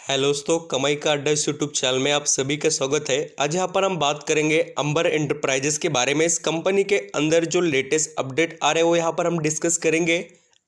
Hello दोस्तों, कमाई का अड्डा इस यूट्यूब चैनल में आप सभी का स्वागत है। आज यहाँ पर हम बात करेंगे अंबर एंटरप्राइजेस के बारे में। इस कंपनी के अंदर जो लेटेस्ट अपडेट आ रहे हैं वो यहाँ पर हम डिस्कस करेंगे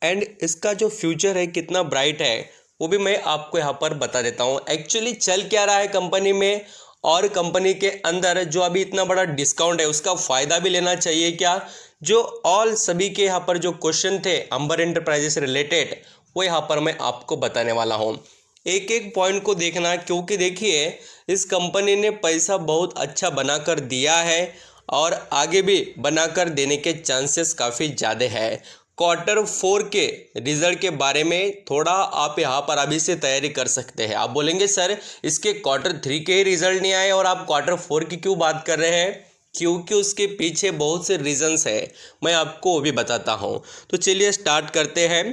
एंड इसका जो फ्यूचर है कितना ब्राइट है वो भी मैं आपको यहाँ पर बता देता हूँ। एक्चुअली चल क्या रहा है कंपनी में और कंपनी के अंदर जो अभी इतना बड़ा डिस्काउंट है उसका फ़ायदा भी लेना चाहिए क्या, जो ऑल सभी के यहाँ पर जो क्वेश्चन थे अंबर एंटरप्राइजेस से रिलेटेड वो यहाँ पर मैं आपको बताने वाला हूँ। एक एक पॉइंट को देखना, क्योंकि देखिए इस कंपनी ने पैसा बहुत अच्छा बनाकर दिया है और आगे भी बनाकर देने के चांसेस काफ़ी ज़्यादा है। Q4 के रिजल्ट के बारे में थोड़ा आप यहाँ पर अभी से तैयारी कर सकते हैं। आप बोलेंगे सर इसके Q3 के ही रिजल्ट नहीं आए और आप Q4 की क्यों बात कर रहे हैं, क्योंकि उसके पीछे बहुत से रीजंस है, मैं आपको वो भी बताता हूँ। तो चलिए स्टार्ट करते हैं।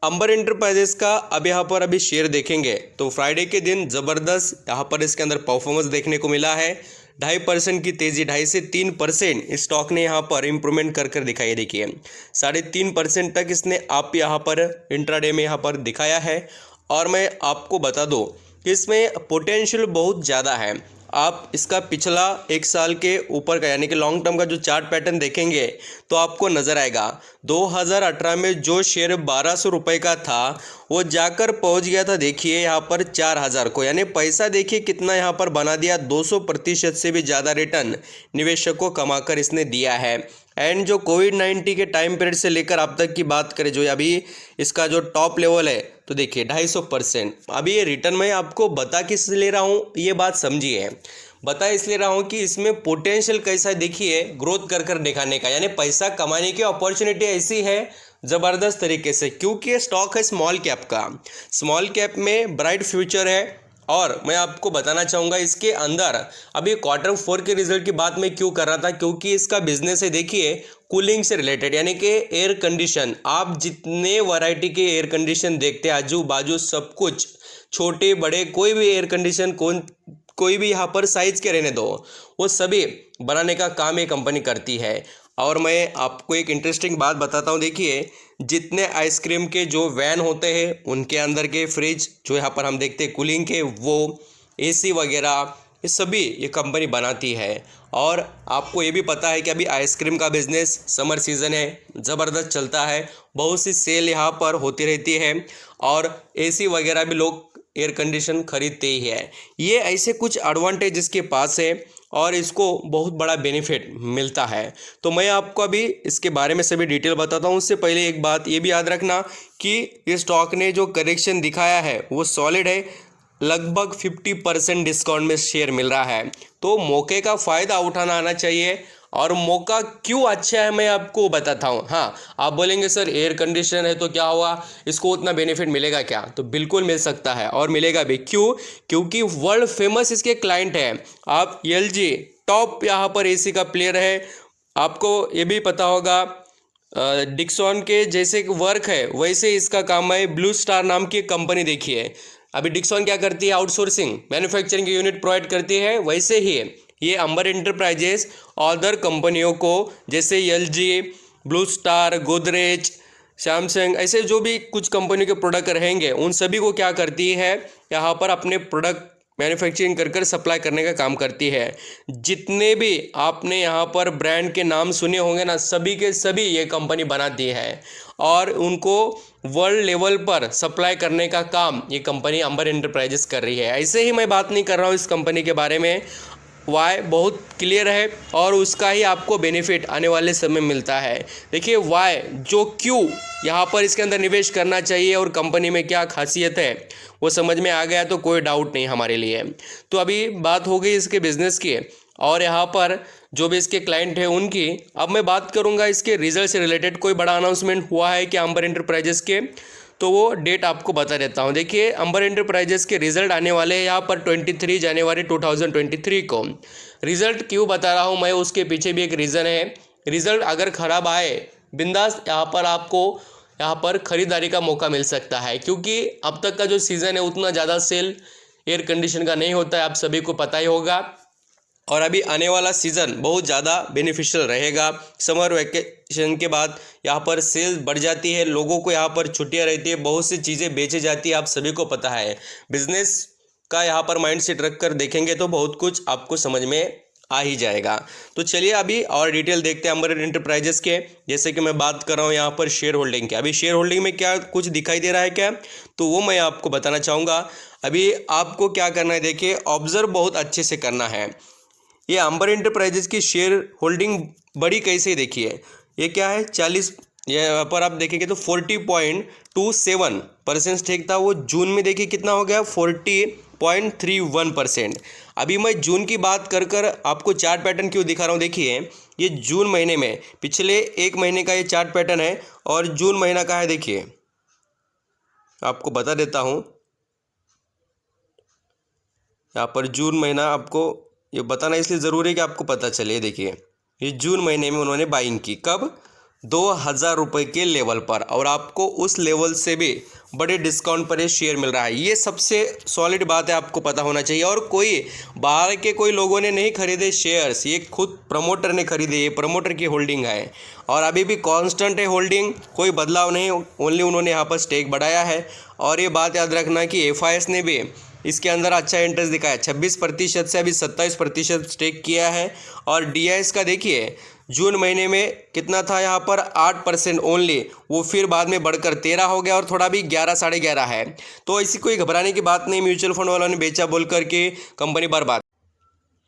अंबर एंटरप्राइजेस का अब यहाँ पर अभी शेयर देखेंगे तो फ्राइडे के दिन ज़बरदस्त यहाँ पर इसके अंदर परफॉर्मेंस देखने को मिला है। 2.5% की तेज़ी, 2.5 से 3% स्टॉक ने यहाँ पर इंप्रूवमेंट कर दिखाई। देखिए 3.5% तक इसने आप यहाँ पर इंट्राडे में यहाँ पर दिखाया है। और मैं आपको बता दूँ कि इसमें पोटेंशियल बहुत ज़्यादा है। आप इसका पिछला एक साल के ऊपर का यानी कि लॉन्ग टर्म का जो चार्ट पैटर्न देखेंगे तो आपको नज़र आएगा 2018 में जो शेयर 1200 रुपये का था वो जाकर पहुंच गया था, देखिए यहाँ पर 4000 को। यानी पैसा देखिए कितना यहाँ पर बना दिया, 200% से भी ज़्यादा रिटर्न निवेशकों को कमाकर इसने दिया है। एंड जो कोविड-19 के टाइम पीरियड से लेकर अब तक की बात करें, जो अभी इसका जो टॉप लेवल है तो देखिए 250%। अभी ये रिटर्न मैं आपको बता किस ले रहा हूँ, ये बात समझिए। बता इसलिए रहा हूँ कि इसमें पोटेंशियल कैसा है, देखिए ग्रोथ कर दिखाने का, यानी पैसा कमाने की अपॉर्चुनिटी ऐसी है ज़बरदस्त तरीके से, क्योंकि ये स्टॉक है स्मॉल कैप का। स्मॉल कैप में ब्राइट फ्यूचर है। और मैं आपको बताना चाहूँगा इसके अंदर अभी Q4 के रिजल्ट की बात मैं क्यों कर रहा था, क्योंकि इसका बिजनेस है देखिए कूलिंग से रिलेटेड, यानी कि एयर कंडीशन। आप जितने वैरायटी के एयर कंडीशन देखते हैं आजू बाजू सब कुछ, छोटे बड़े कोई भी एयर कंडीशन कोई भी यहाँ पर साइज के रहने दो, वो सभी बनाने का काम ये कंपनी करती है। और मैं आपको एक इंटरेस्टिंग बात बताता हूँ। देखिए जितने आइसक्रीम के जो वैन होते हैं उनके अंदर के फ्रिज जो यहाँ पर हम देखते हैं कूलिंग के, वो एसी वगैरह ये सभी ये कंपनी बनाती है। और आपको ये भी पता है कि अभी आइसक्रीम का बिज़नेस समर सीज़न है, ज़बरदस्त चलता है, बहुत सी सेल यहाँ पर होती रहती है और एसी वगैरह भी लोग एयर कंडीशन खरीदते ही है। ये ऐसे कुछ एडवांटेज इसके पास है और इसको बहुत बड़ा बेनिफिट मिलता है। तो मैं आपको अभी इसके बारे में सभी डिटेल बताता हूँ। उससे पहले एक बात ये भी याद रखना कि इस स्टॉक ने जो करेक्शन दिखाया है वो सॉलिड है, लगभग 50% डिस्काउंट में शेयर मिल रहा है। तो मौके का फ़ायदा उठाना आना चाहिए। और मौका क्यों अच्छा है मैं आपको बताता हूँ। हाँ, आप बोलेंगे सर एयर कंडीशन है तो क्या हुआ, इसको उतना बेनिफिट मिलेगा क्या, तो बिल्कुल मिल सकता है और मिलेगा भी। क्यों, क्योंकि वर्ल्ड फेमस इसके क्लाइंट हैं। आप LG टॉप यहाँ पर एसी का प्लेयर है। आपको ये भी पता होगा डिक्सन के जैसे वर्क है वैसे इसका काम है। ब्लू स्टार नाम की एक कंपनी देखिए, अभी डिक्सन क्या करती है, आउटसोर्सिंग मैन्युफैक्चरिंग की यूनिट प्रोवाइड करती है, वैसे ही ये अंबर एंटरप्राइजेस अदर कंपनियों को जैसे LG, blue star, Godrej, Samsung, ऐसे जो भी कुछ कंपनी के प्रोडक्ट रहेंगे उन सभी को क्या करती है, यहाँ पर अपने प्रोडक्ट मैन्युफैक्चरिंग कर सप्लाई करने का काम करती है। जितने भी आपने यहाँ पर ब्रांड के नाम सुने होंगे ना, सभी के सभी ये कंपनी बनाती है और उनको वर्ल्ड लेवल पर सप्लाई करने का काम ये कंपनी अंबर एंटरप्राइजेस कर रही है। ऐसे ही मैं बात नहीं कर रहा हूँ इस कंपनी के बारे में, वाई बहुत क्लियर है और उसका ही आपको बेनिफिट आने वाले समय मिलता है। देखिए वाई जो क्यों यहाँ पर इसके अंदर निवेश करना चाहिए और कंपनी में क्या खासियत है वो समझ में आ गया तो कोई डाउट नहीं हमारे लिए। तो अभी बात हो गई इसके बिज़नेस की और यहाँ पर जो भी इसके क्लाइंट हैं उनकी। अब मैं बात करूँगा इसके रिजल्ट से रिलेटेड, कोई बड़ा अनाउंसमेंट हुआ है कि अंबर एंटरप्राइजेस के, तो वो डेट आपको बता देता हूँ। देखिए अंबर एंटरप्राइजेस के रिजल्ट आने वाले हैं यहाँ पर 23 जनवरी 2023 को। रिजल्ट क्यों बता रहा हूँ मैं, उसके पीछे भी एक रीज़न है। रिजल्ट अगर ख़राब आए बिंदास यहाँ पर आपको यहाँ पर ख़रीदारी का मौका मिल सकता है, क्योंकि अब तक का जो सीज़न है उतना ज़्यादा सेल एयर कंडीशन का नहीं होता है, आप सभी को पता ही होगा। और अभी आने वाला सीज़न बहुत ज़्यादा बेनिफिशियल रहेगा। समर वैकेशन के बाद यहाँ पर सेल बढ़ जाती है, लोगों को यहाँ पर छुट्टियाँ रहती है, बहुत सी चीज़ें बेची जाती है, आप सभी को पता है। बिजनेस का यहाँ पर माइंडसेट रख कर देखेंगे तो बहुत कुछ आपको समझ में आ ही जाएगा। तो चलिए अभी और डिटेल देखते हैं अंबर एंटरप्राइजेस के। जैसे कि मैं बात कर रहा हूँ यहाँ पर शेयर होल्डिंग के, अभी शेयर होल्डिंग में क्या कुछ दिखाई दे रहा है क्या, तो वो मैं आपको बताना चाहूँगा। अभी आपको क्या करना है, देखिए ऑब्जर्व बहुत अच्छे से करना है। ये अंबर एंटरप्राइजेस की शेयर होल्डिंग बड़ी कैसे, देखिए ये क्या है 40, यहाँ पर आप देखेंगे तो 40.27% स्टेक था, वो जून में देखिए कितना हो गया 40.31%। अभी मैं जून की बात कर कर आपको चार्ट पैटर्न क्यों दिखा रहा हूँ, देखिए ये जून महीने में पिछले एक महीने का ये चार्ट पैटर्न है और जून महीना का है। देखिए आपको बता देता हूँ, यहाँ पर जून महीना आपको ये बताना इसलिए ज़रूरी है कि आपको पता चले। देखिए ये जून महीने में उन्होंने बाइंग की, कब 2000 रुपये के लेवल पर, और आपको उस लेवल से भी बड़े डिस्काउंट पर ये शेयर मिल रहा है। ये सबसे सॉलिड बात है, आपको पता होना चाहिए। और कोई बाहर के कोई लोगों ने नहीं खरीदे शेयर्स, ये खुद प्रमोटर ने खरीदे, ये प्रमोटर की होल्डिंग है और अभी भी कांस्टेंट है होल्डिंग, कोई बदलाव नहीं, ओनली उन्होंने यहाँ पर स्टेक बढ़ाया है। और ये बात याद रखना कि FIS ने भी इसके अंदर अच्छा इंटरेस्ट दिखाया, 26% से अभी 27% स्टेक किया है। और DIS का देखिए जून महीने में कितना था, यहाँ पर 8% ओनली, वो फिर बाद में बढ़कर 13 हो गया और थोड़ा भी 11 साढ़े 11 है। तो ऐसी कोई घबराने की बात नहीं, म्यूचुअल फंड वालों ने बेचा बोल करके कंपनी बर्बाद।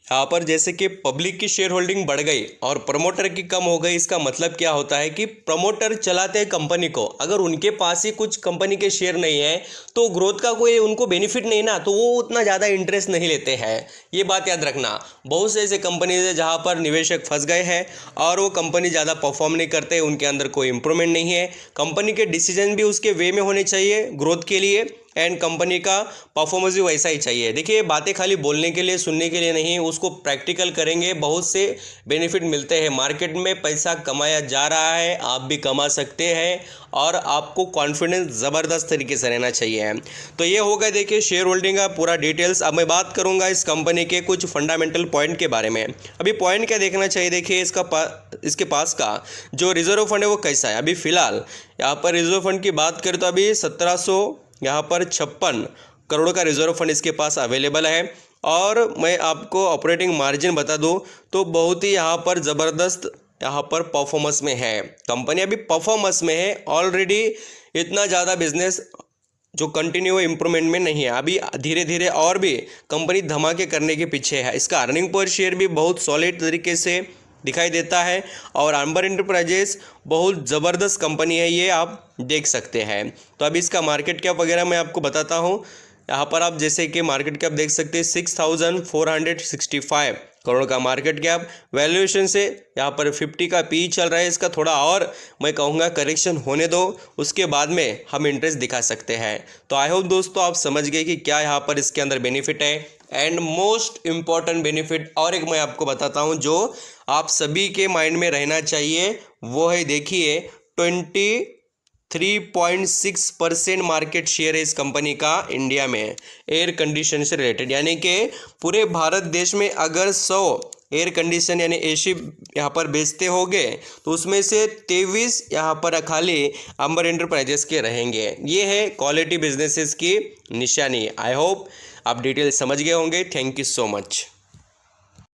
यहाँ पर जैसे कि पब्लिक की शेयर होल्डिंग बढ़ गई और प्रमोटर की कम हो गई, इसका मतलब क्या होता है कि प्रमोटर चलाते हैं कंपनी को, अगर उनके पास ही कुछ कंपनी के शेयर नहीं है तो ग्रोथ का कोई उनको बेनिफिट नहीं ना, तो वो उतना ज़्यादा इंटरेस्ट नहीं लेते हैं। ये बात याद रखना। बहुत से ऐसे कंपनीज है जहाँ पर निवेशक फंस गए हैं और वो कंपनी ज़्यादा परफॉर्म नहीं करते, उनके अंदर कोई इंप्रूवमेंट नहीं है। कंपनी के डिसीजन भी उसके वे में होने चाहिए ग्रोथ के लिए, एंड कंपनी का परफॉर्मेंस भी वैसा ही चाहिए। देखिए बातें खाली बोलने के लिए सुनने के लिए नहीं, उसको प्रैक्टिकल करेंगे, बहुत से बेनिफिट मिलते हैं। मार्केट में पैसा कमाया जा रहा है, आप भी कमा सकते हैं और आपको कॉन्फिडेंस ज़बरदस्त तरीके से रहना चाहिए। तो ये हो गया देखिए शेयर होल्डिंग का पूरा डिटेल्स। अब मैं बात करूंगा इस कंपनी के कुछ फंडामेंटल पॉइंट के बारे में। अभी पॉइंट क्या देखना चाहिए, देखिए इसके पास का जो रिजर्व फंड है वो कैसा है। अभी फ़िलहाल यहाँ पर रिजर्व फंड की बात करें तो अभी 1756 करोड़ का रिजर्व फंड इसके पास अवेलेबल है। और मैं आपको ऑपरेटिंग मार्जिन बता दूं तो बहुत ही यहाँ पर ज़बरदस्त यहाँ पर परफॉर्मेंस में है कंपनी, अभी परफॉर्मेंस में है ऑलरेडी। इतना ज़्यादा बिजनेस जो कंटिन्यू इम्प्रूवमेंट में नहीं है, अभी धीरे धीरे और भी कंपनी धमाके करने के पीछे है। इसका अर्निंग पर शेयर भी बहुत सॉलिड तरीके से दिखाई देता है और अंबर एंटरप्राइजेस बहुत ज़बरदस्त कंपनी है, ये आप देख सकते हैं। तो अभी इसका मार्केट कैप वगैरह मैं आपको बताता हूँ। यहाँ पर आप जैसे कि मार्केट कैप देख सकते हैं 6465 करोड़ का मार्केट कैप, वैल्यूएशन से यहाँ पर 50 का PE चल रहा है। इसका थोड़ा और मैं कहूँगा करेक्शन होने दो, उसके बाद में हम इंटरेस्ट दिखा सकते हैं। तो आई होप दोस्तों आप समझ गए कि क्या यहाँ पर इसके अंदर बेनिफिट है। एंड मोस्ट इम्पॉर्टेंट बेनिफिट और एक मैं आपको बताता हूँ जो आप सभी के माइंड में रहना चाहिए, वो है देखिए 23.6% मार्केट शेयर है इस कंपनी का इंडिया में एयर कंडीशन से रिलेटेड। यानी कि पूरे भारत देश में अगर 100 एयर कंडीशन यानी AC यहाँ पर बेचते होंगे तो उसमें से 23 यहाँ पर खाली अंबर एंटरप्राइजेस के रहेंगे। ये है क्वालिटी बिजनेसेस की निशानी। आई होप आप डिटेल समझ गए होंगे। Thank you so much.